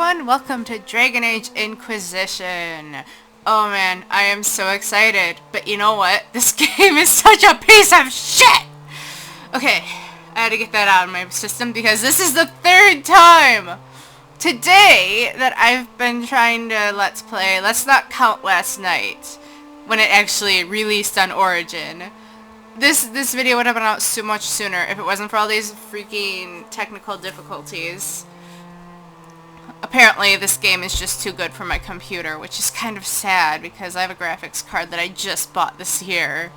everyone, welcome to Dragon Age Inquisition. Oh man, I am so excited, but you know what? This game is such a piece of shit! Okay, I had to get that out of my system because this is the third time today that I've been trying to let's play. Let's not count last night, when it actually released on Origin. This video would have been out so much sooner if it wasn't for all these freaking technical difficulties. Apparently this game is just too good for my computer, which is kind of sad because I have a graphics card that I just bought this year.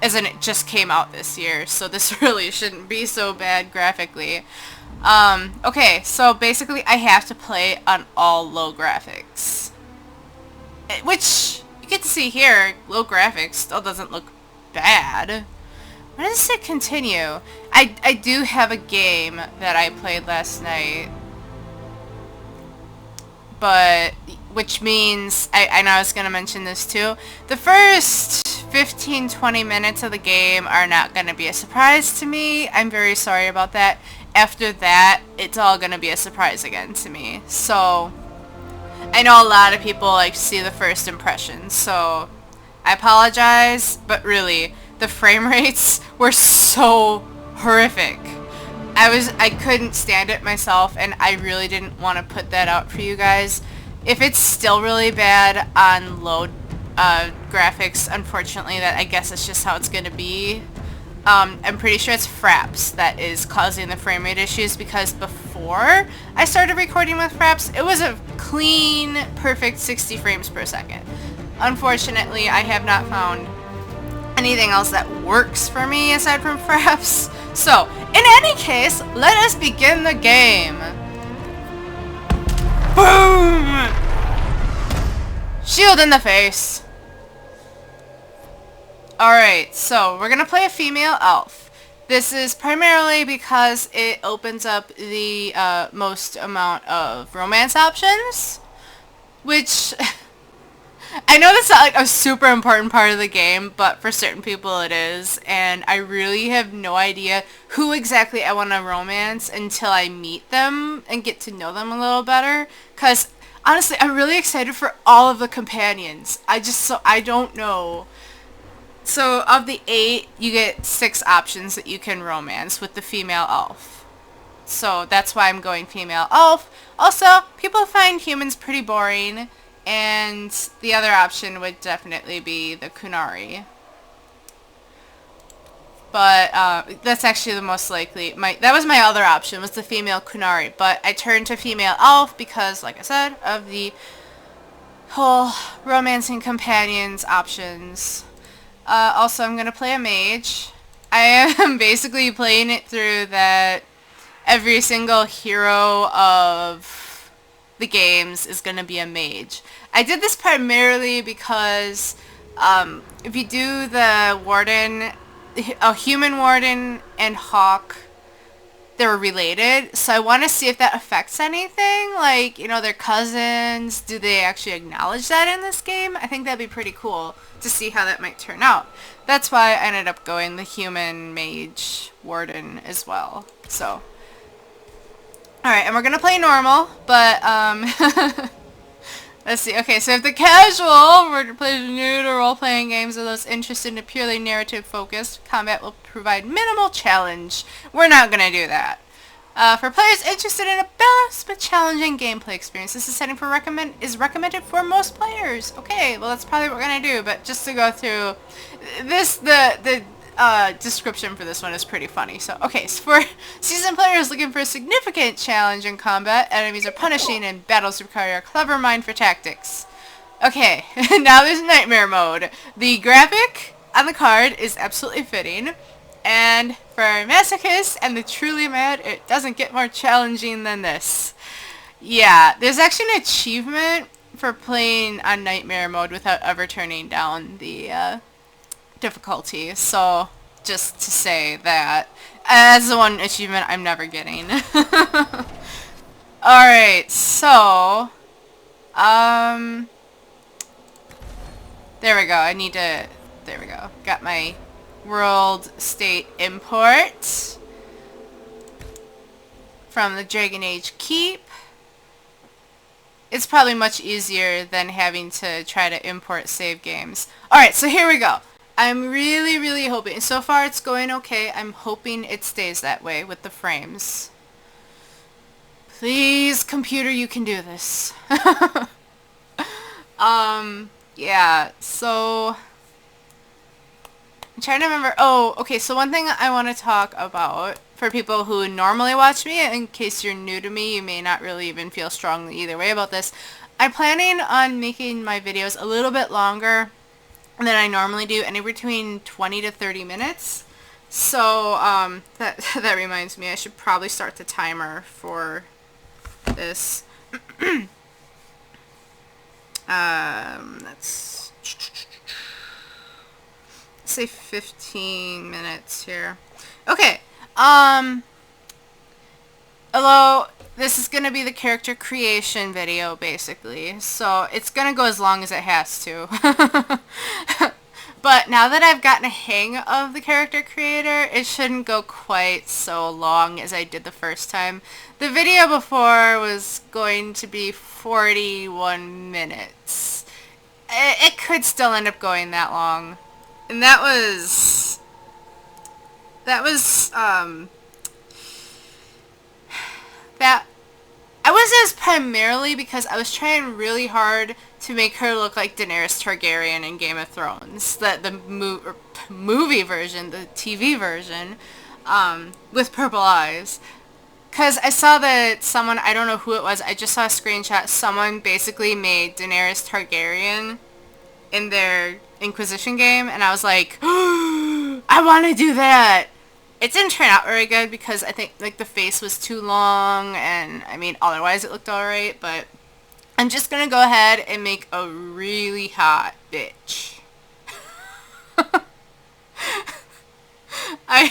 As in, it just came out this year, so this really shouldn't be so bad graphically. Okay, so basically I have to play on all low graphics. Which, you get to see here, low graphics still doesn't look bad. Why does it say continue? I do have a game that I played last night. But, which means, I know I was going to mention this too, the first 15-20 minutes of the game are not going to be a surprise to me. I'm very sorry about that. After that, it's all going to be a surprise again to me. So, I know a lot of people like to see the first impressions, so I apologize, but really, the frame rates were so horrific. I couldn't stand it myself, and I really didn't want to put that out for you guys. If it's still really bad on low graphics, unfortunately, that I guess it's just how it's going to be. I'm pretty sure it's Fraps that is causing the frame rate issues, because before I started recording with Fraps, it was a clean, perfect 60 frames per second. Unfortunately, I have not found anything else that works for me aside from Fraps. So, in any case, let us begin the game. Boom! Shield in the face. Alright, so we're gonna play a female elf. This is primarily because it opens up the most amount of romance options, which I know that's not like a super important part of the game, but for certain people it is, and I really have no idea who exactly I want to romance until I meet them and get to know them a little better, because honestly, I'm really excited for all of the companions. I don't know. So, of the 8, you get 6 options that you can romance with the female elf. So, that's why I'm going female elf. Also, people find humans pretty boring, and the other option would definitely be the Kunari. But that's actually the most likely. That was my other option, was the female Kunari. But I turned to female elf because, like I said, of the whole romancing companions options. Also, I'm going to play a mage. I am basically playing it through that every single hero of the games is going to be a mage. I did this primarily because if you do the warden, a human warden and hawk, they're related, so I want to see if that affects anything, like, you know, they're cousins. Do they actually acknowledge that in this game? I think that'd be pretty cool to see how that might turn out. That's why I ended up going the human mage warden as well. So alright, and we're gonna play normal, but, let's see. Okay, so if the casual were to play new to role-playing games or those interested in a purely narrative-focused, combat will provide minimal challenge. We're not gonna do that. For players interested in a balanced but challenging gameplay experience, this is setting for is recommended for most players. Okay, well that's probably what we're gonna do, but just to go through this, the description for this one is pretty funny. So, okay, so for seasoned players looking for a significant challenge in combat, enemies are punishing and battles require a clever mind for tactics. Okay, now there's nightmare mode. The graphic on the card is absolutely fitting, and for masochists and the truly mad, it doesn't get more challenging than this. Yeah, there's actually an achievement for playing on nightmare mode without ever turning down the difficulty, so just to say that as the one achievement I'm never getting. Alright, so there we go. There we go. Got my world state import from the Dragon Age Keep. it's probably much easier than having to try to import save games. Alright, so here we go. I'm really, really hoping. So far it's going okay. I'm hoping it stays that way with the frames. Please, computer, you can do this. Yeah, so I'm trying to remember. Oh, okay, so one thing I want to talk about for people who normally watch me, in case you're new to me, you may not really even feel strongly either way about this. I'm planning on making my videos a little bit longer than I normally do, anywhere between 20 to 30 minutes. So, that reminds me, I should probably start the timer for this. Let's say 15 minutes here. Okay, although this is going to be the character creation video, basically, so it's going to go as long as it has to. But now that I've gotten a hang of the character creator, it shouldn't go quite so long as I did the first time. The video before was going to be 41 minutes. It could still end up going that long. And that was, that I was as primarily because I was trying really hard to make her look like Daenerys Targaryen in Game of Thrones, the movie version, the TV version, with purple eyes. Because I saw that someone, I don't know who it was, I just saw a screenshot, someone basically made Daenerys Targaryen in their Inquisition game, and I was like, I want to do that! It didn't turn out very good because I think like the face was too long, and I mean otherwise it looked alright, but I'm just gonna go ahead and make a really hot bitch.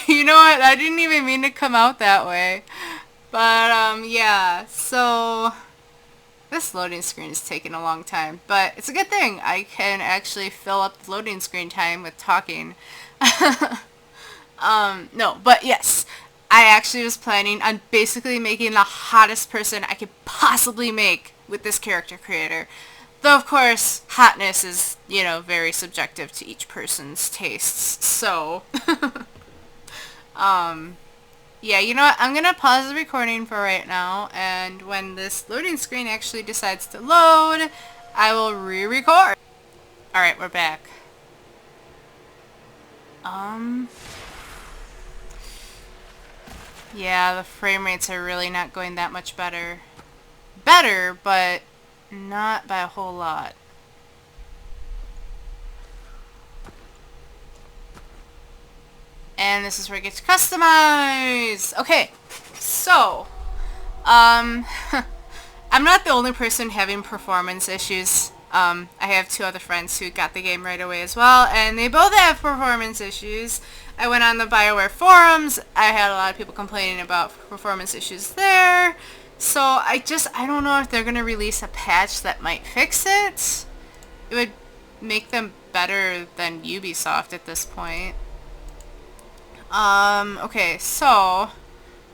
You know what, I didn't even mean to come out that way. But yeah, so this loading screen is taking a long time, but it's a good thing. I can actually fill up the loading screen time with talking. No, but yes, I actually was planning on basically making the hottest person I could possibly make with this character creator. Though, of course, hotness is, you know, very subjective to each person's tastes, so, yeah, you know what, I'm gonna pause the recording for right now, and when this loading screen actually decides to load, I will re-record. Alright, we're back. Yeah, the frame rates are really not going that much better. Better, but not by a whole lot. And this is where it gets customized! Okay, so, I'm not the only person having performance issues. I have two other friends who got the game right away as well, and they both have performance issues. I went on the BioWare forums, I had a lot of people complaining about performance issues there, so I don't know if they're going to release a patch that might fix it. It would make them better than Ubisoft at this point. Okay, so,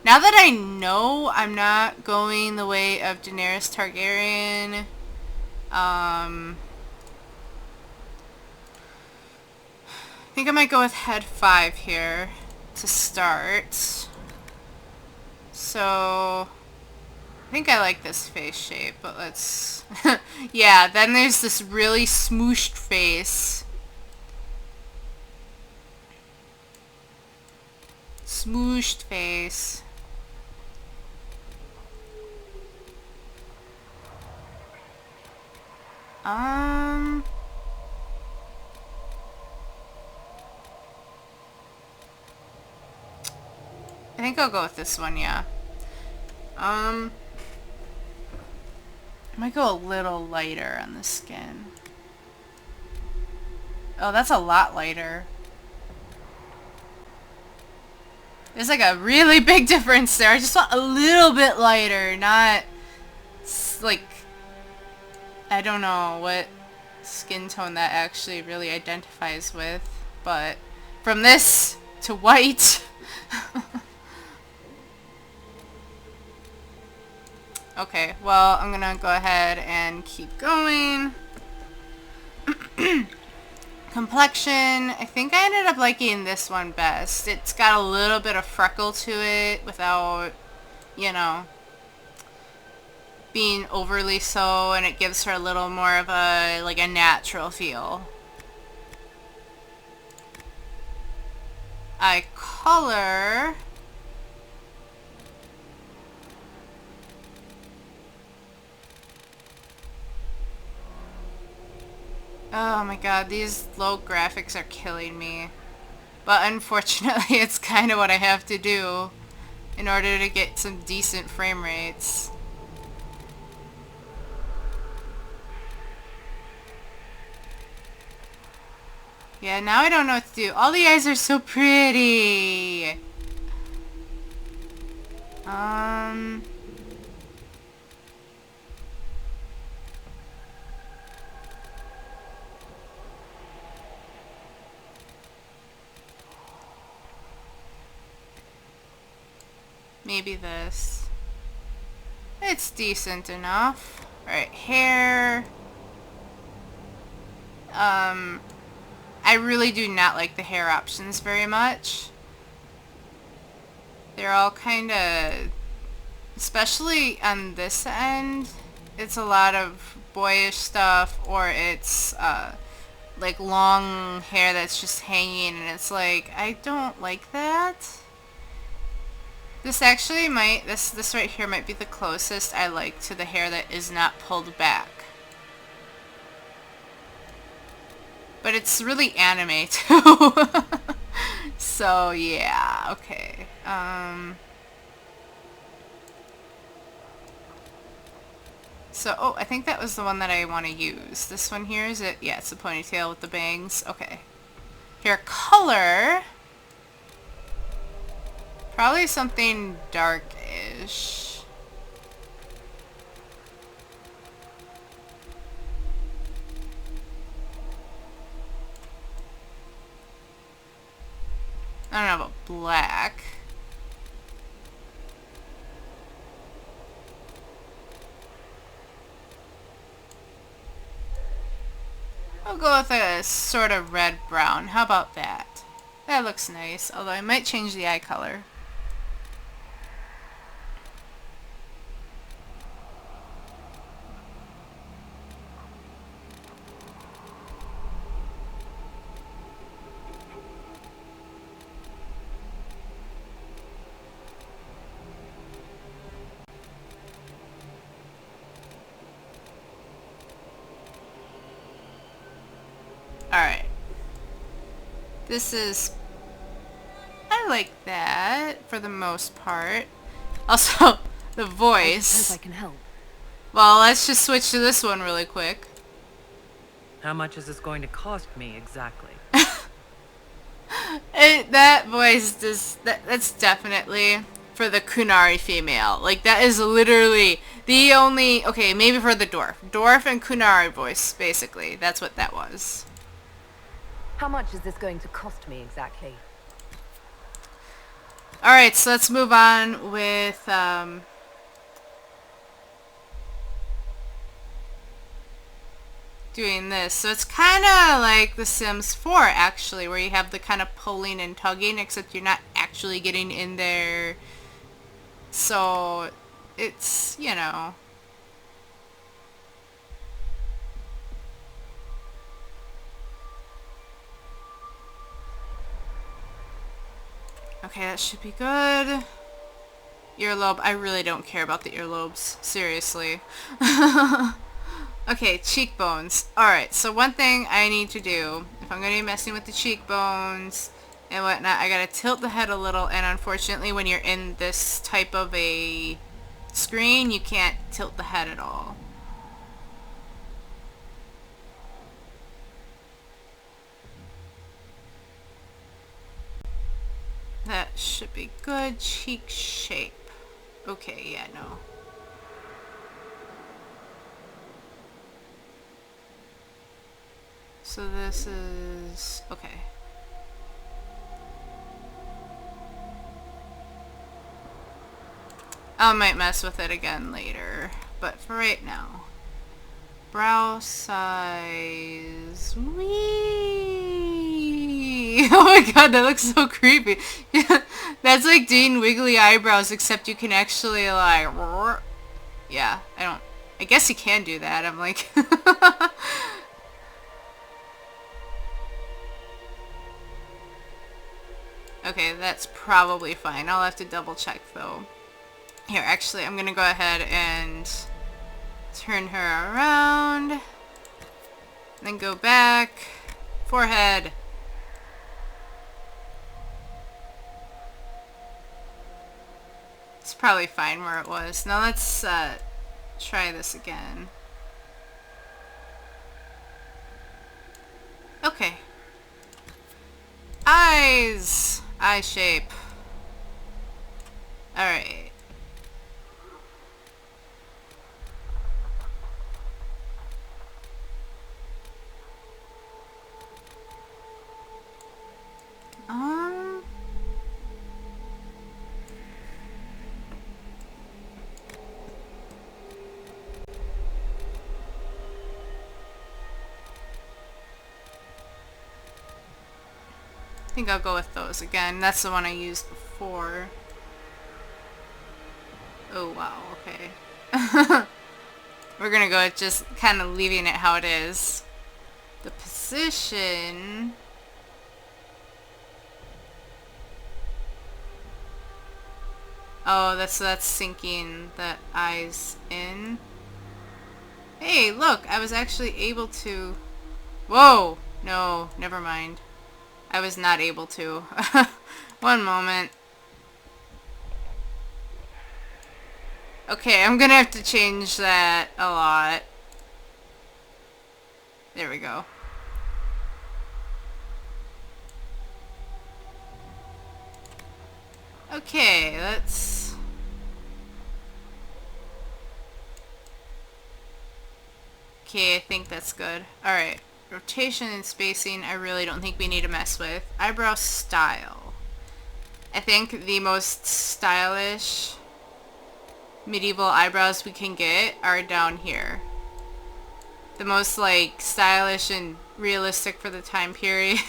now that I know I'm not going the way of Daenerys Targaryen, I think I might go with head 5 here to start. So, I think I like this face shape, but let's... yeah, then there's this really smooshed face. Smooshed face. I think I'll go with this one, yeah. I might go a little lighter on the skin. Oh, that's a lot lighter. There's like a really big difference there. I just want a little bit lighter, not like, I don't know what skin tone that actually really identifies with, but from this to white. Okay, well, I'm gonna go ahead and keep going. Complexion, I think I ended up liking this one best. It's got a little bit of freckle to it without, you know, being overly so, and it gives her a little more of a, like, a natural feel. Eye color. Oh my god, these low graphics are killing me. But unfortunately, it's kind of what I have to do in order to get some decent frame rates. Yeah, now I don't know what to do. All the eyes are so pretty. Maybe this. It's decent enough. Alright, hair. I really do not like the hair options very much. They're all kind of, especially on this end, it's a lot of boyish stuff, or it's like long hair that's just hanging, and it's like, I don't like that. This actually might, this right here might be the closest I like to the hair that is not pulled back. But it's really anime too. So yeah, okay. So, oh, I think that was the one that I want to use. This one here, is it? Yeah, it's the ponytail with the bangs. Okay. Hair color. Probably something dark-ish. I don't know about black. I'll go with a sort of red-brown. How about that? That looks nice, although I might change the eye color. Alright. This is... I like that, for the most part. Also, the voice. I suppose I can help. Well, let's just switch to this one really quick. How much is this going to cost me exactly? That voice does... That's definitely for the Kunari female. Like, that is literally the only... Okay, maybe for the dwarf. Dwarf and Kunari voice, basically. That's what that was. How much is this going to cost me exactly? Alright, so let's move on with, doing this. So it's kind of like The Sims 4, actually, where you have the kind of pulling and tugging, except you're not actually getting in there. So it's, you know... Okay, that should be good. Earlobe. I really don't care about the earlobes. Seriously. Okay, cheekbones. Alright, so one thing I need to do, if I'm going to be messing with the cheekbones and whatnot, I gotta tilt the head a little, and unfortunately when you're in this type of a screen, you can't tilt the head at all. That should be good. Cheek shape. Okay, yeah, no. So this is... okay. I might mess with it again later, but for right now. Brow size. Whee! Oh my god, that looks so creepy. Yeah, that's like doing wiggly eyebrows, except you can actually like... Yeah, I guess you can do that. I'm like... Okay, that's probably fine. I'll have to double check though. Here, actually, I'm gonna go ahead and turn her around. Then go back. Forehead. It's probably fine where it was. Now let's try this again. Okay. Eyes! Eye shape. Alright. I think I'll go with those again. That's the one I used before. Oh wow, okay. We're gonna go with just kind of leaving it how it is. The position... Oh, that's sinking the eyes in. Hey, look! I was actually able to... Whoa! No, never mind. I was not able to. One moment. Okay, I'm gonna have to change that a lot. There we go. Okay, let's... Okay, I think that's good. Alright. Rotation and spacing, I really don't think we need to mess with. Eyebrow style. I think the most stylish medieval eyebrows we can get are down here. The most, like, stylish and realistic for the time period.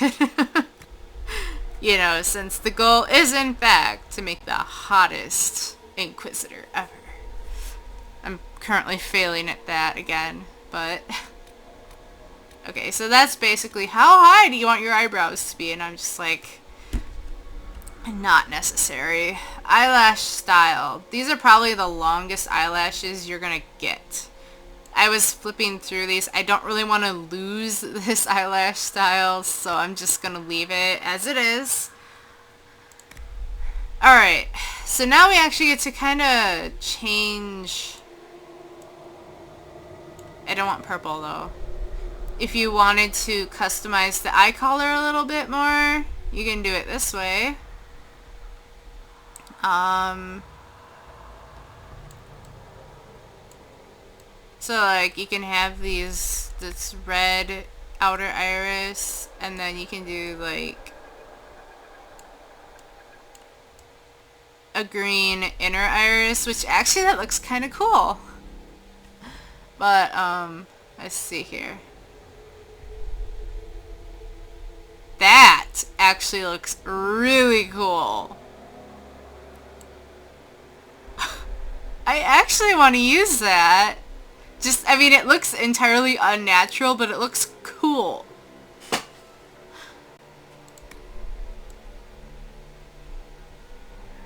You know, since the goal is, in fact, to make the hottest Inquisitor ever. I'm currently failing at that again, but... Okay, so that's basically how high do you want your eyebrows to be? And I'm just like, not necessary. Eyelash style. These are probably the longest eyelashes you're gonna get. I was flipping through these. I don't really want to lose this eyelash style, so I'm just gonna leave it as it is. Alright, so now we actually get to kind of change... I don't want purple though. If you wanted to customize the eye color a little bit more, you can do it this way. So like you can have this red outer iris, and then you can do like a green inner iris, which actually that looks kind of cool. But let's see here. That actually looks really cool. I actually want to use that. Just, I mean, it looks entirely unnatural, but it looks cool.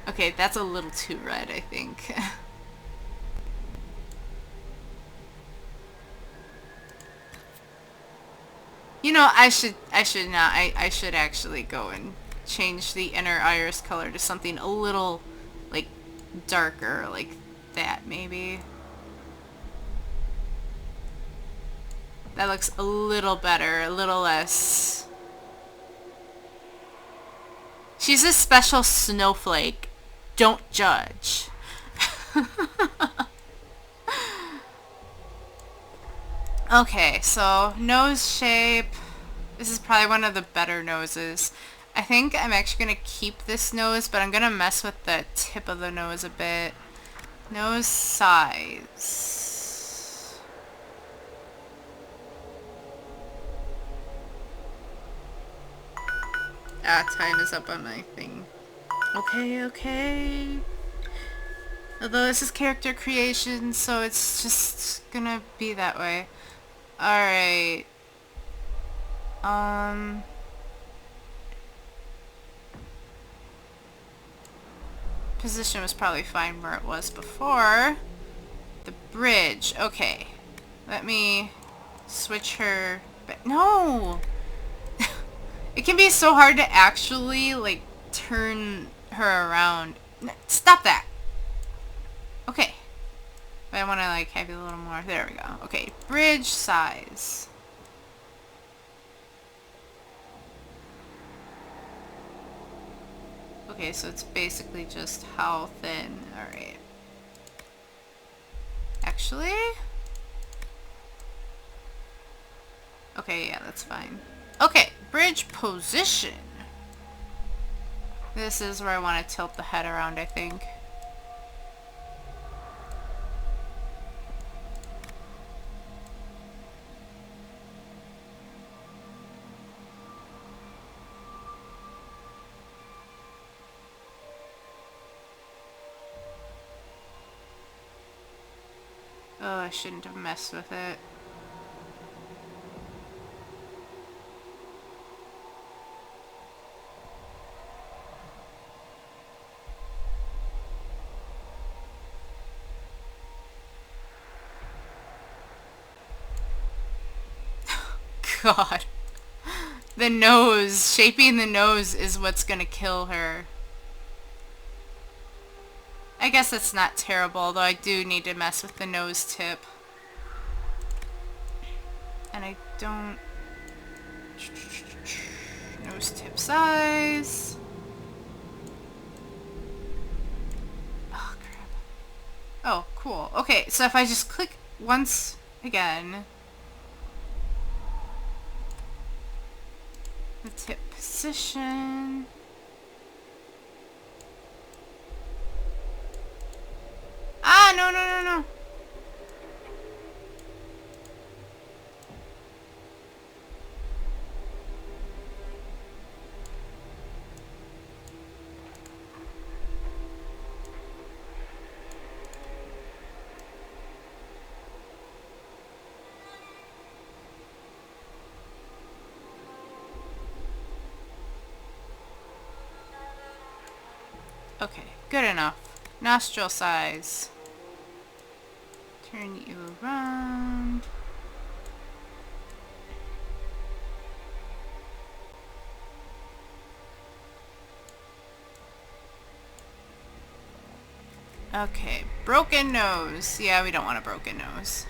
Okay, that's a little too red, I think. You know, I should not. I should actually go and change the inner iris color to something a little, like, darker, like that, maybe. That looks a little better, a little less... She's a special snowflake. Don't judge. Okay, so nose shape. This is probably one of the better noses. I think I'm actually going to keep this nose, but I'm going to mess with the tip of the nose a bit. Nose size. Ah, time is up on my thing. Okay, okay. Although this is character creation, so it's just gonna be that way. Alright. Position was probably fine where it was before. The bridge. Okay. Let me switch her. But no! It can be so hard to actually, like, turn her around. Stop that! Okay. But I want to, like, have it a little more. There we go. Okay. Bridge size. Okay, so it's basically just how thin. Alright. Actually? Okay, yeah, that's fine. Okay, bridge position. This is where I want to tilt the head around, I think. Oh, I shouldn't have messed with it. God. The nose. Shaping the nose is what's gonna kill her. I guess that's not terrible, though I do need to mess with the nose tip. And I don't... Nose tip size. Oh, crap. Oh, cool. Okay, so if I just click once again... The tip position... Ah, no, no, no, no. Okay, good enough. Nostril size. Turn you around. Okay, broken nose. Yeah, we don't want a broken nose.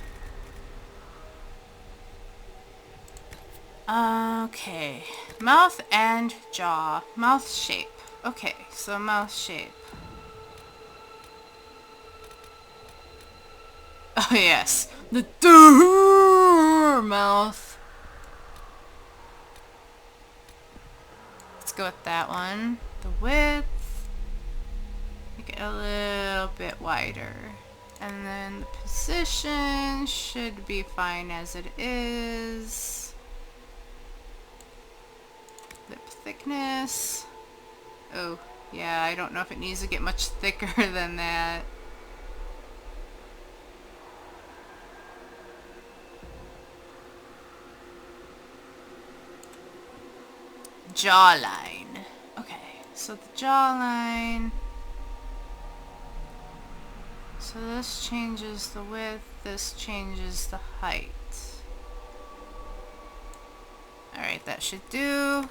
Okay, mouth and jaw. Mouth shape. Okay, so mouth shape. Oh yes, the mouth. Let's go with that one. The width. Make it a little bit wider. And then the position should be fine as it is. Lip thickness. Oh, yeah, I don't know if it needs to get much thicker than that. Jawline. Okay, so the jawline. So this changes the width, this changes the height. Alright, that should do.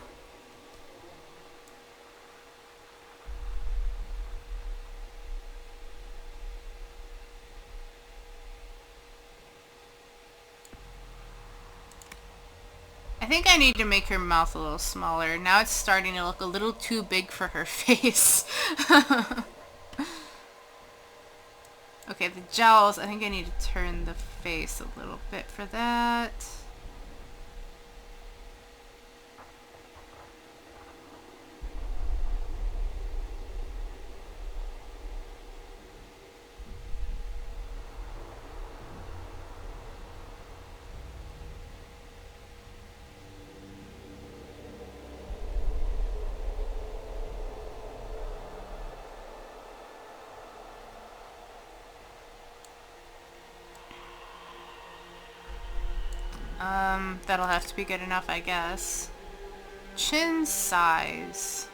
I think I need to make her mouth a little smaller. Now it's starting to look a little too big for her face. Okay, the jowls, I think I need to turn the face a little bit for that. That'll have to be good enough, I guess. Chin size.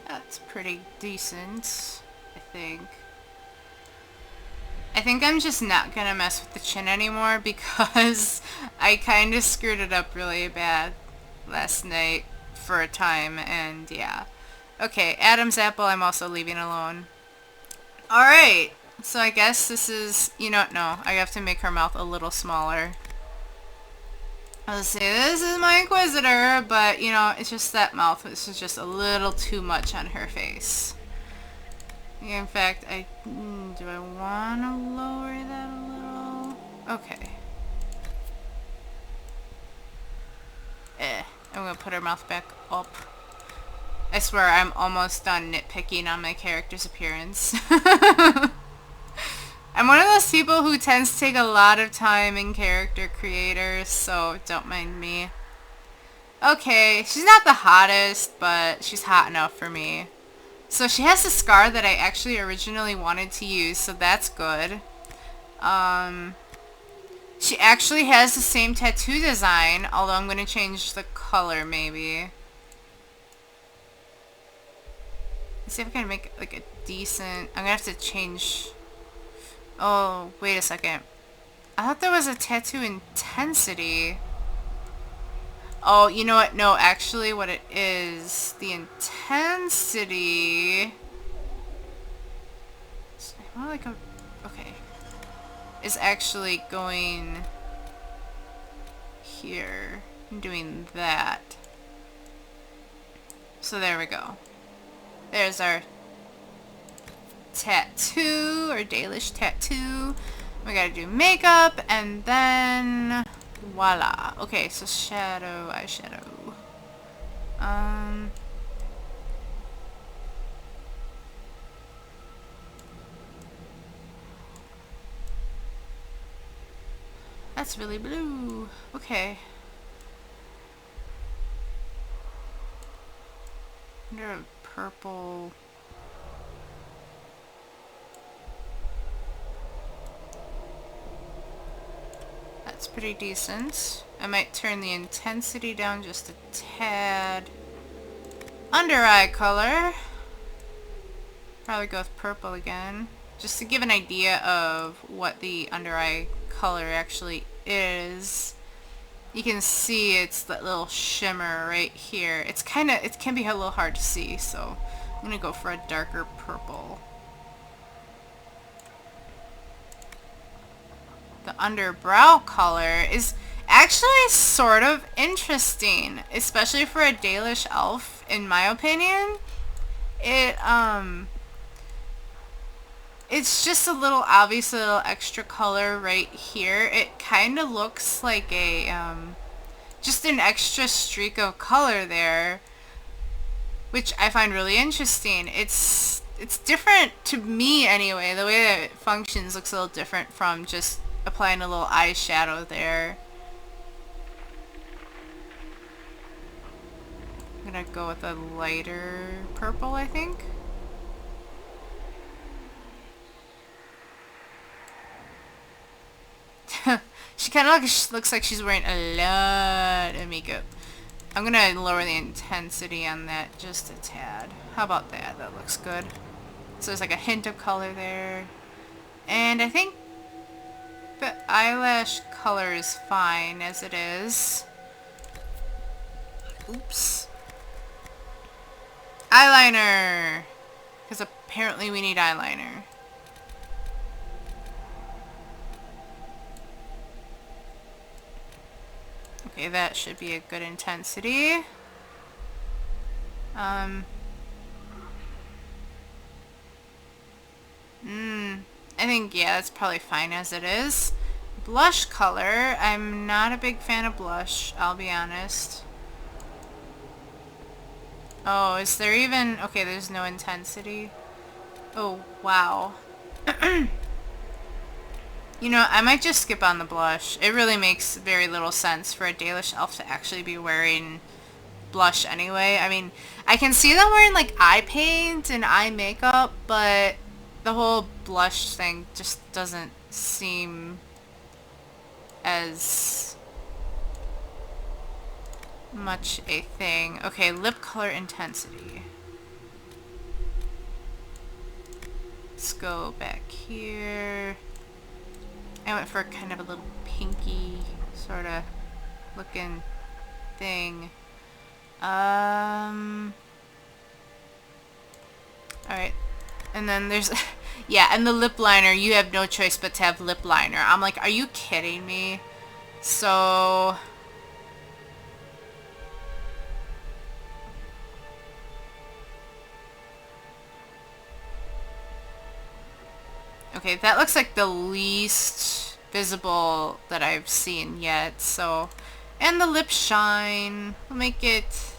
That's pretty decent, I think. I think I'm just not gonna mess with the chin anymore because I kind of screwed it up really bad last night for a time, and yeah. Okay, Adam's apple I'm also leaving alone. Alright, so I guess this is, you know what, no, I have to make her mouth a little smaller. Let's see, this is my Inquisitor, but you know, it's just that mouth, this is just a little too much on her face. In fact, do I want to lower that a little? Okay. I'm gonna put her mouth back up. I swear I'm almost done nitpicking on my character's appearance. I'm one of those people who tends to take a lot of time in character creators, so don't mind me. Okay, she's not the hottest, but she's hot enough for me. So she has the scar that I actually originally wanted to use, so that's good. She actually has the same tattoo design, although I'm going to change the color maybe. Let's see if I can make like a decent... I'm going to have to change... Oh, wait a second. I thought there was a tattoo intensity. Oh, you know what? No, actually what it is, the intensity... More like a... Okay. Is actually going here and doing that. So there we go. There's our tattoo, or Dalish tattoo. We gotta do makeup, and then voila. Okay, so shadow, eyeshadow. That's really blue. Okay. Under a purple. That's pretty decent. I might turn the intensity down just a tad. Under eye color. Probably go with purple again. Just to give an idea of what the under eye color actually is. You can see it's that little shimmer right here. It can be a little hard to see, so I'm gonna go for a darker purple. The underbrow color is actually sort of interesting, especially for a Dalish elf, in my opinion. It's just a little, obviously a little extra color right here. It kind of looks like a, just an extra streak of color there, which I find really interesting. It's different to me anyway. The way that it functions looks a little different from just applying a little eyeshadow there. I'm gonna go with a lighter purple, I think. She kind of looks like she's wearing a lot of makeup. I'm gonna lower the intensity on that just a tad. How about that? That looks good. So there's like a hint of color there. And I think the eyelash color is fine as it is. Oops. Eyeliner! Because apparently we need eyeliner. Okay, that should be a good intensity. I think, yeah, that's probably fine as it is. Blush color, I'm not a big fan of blush, I'll be honest. Oh, is there even... Okay, there's no intensity. Oh, wow. You know, I might just skip on the blush. It really makes very little sense for a Dalish elf to actually be wearing blush anyway. I mean, I can see them wearing like eye paint and eye makeup, but the whole blush thing just doesn't seem as much a thing. Okay, lip color intensity. Let's go back here. I went for kind of a little pinky sort of looking thing. Alright. And then there's... yeah, and the lip liner, you have no choice but to have lip liner. I'm like, are you kidding me? So... okay, that looks like the least visible that I've seen yet, so... and the lip shine. We'll make it...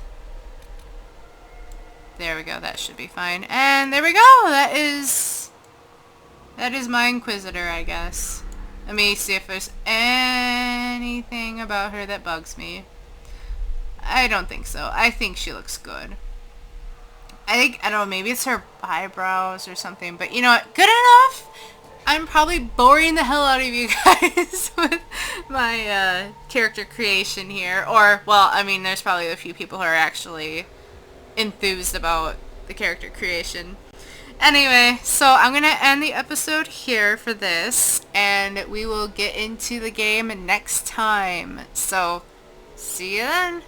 there we go, that should be fine. And there we go! That is my Inquisitor, I guess. Let me see if there's anything about her that bugs me. I don't think so. I think she looks good. I don't know, maybe it's her eyebrows or something, but you know what? Good enough! I'm probably boring the hell out of you guys with my character creation here. Or, well, I mean, there's probably a few people who are actually enthused about the character creation. Anyway, so I'm going to end the episode here for this, and we will get into the game next time. So, see you then!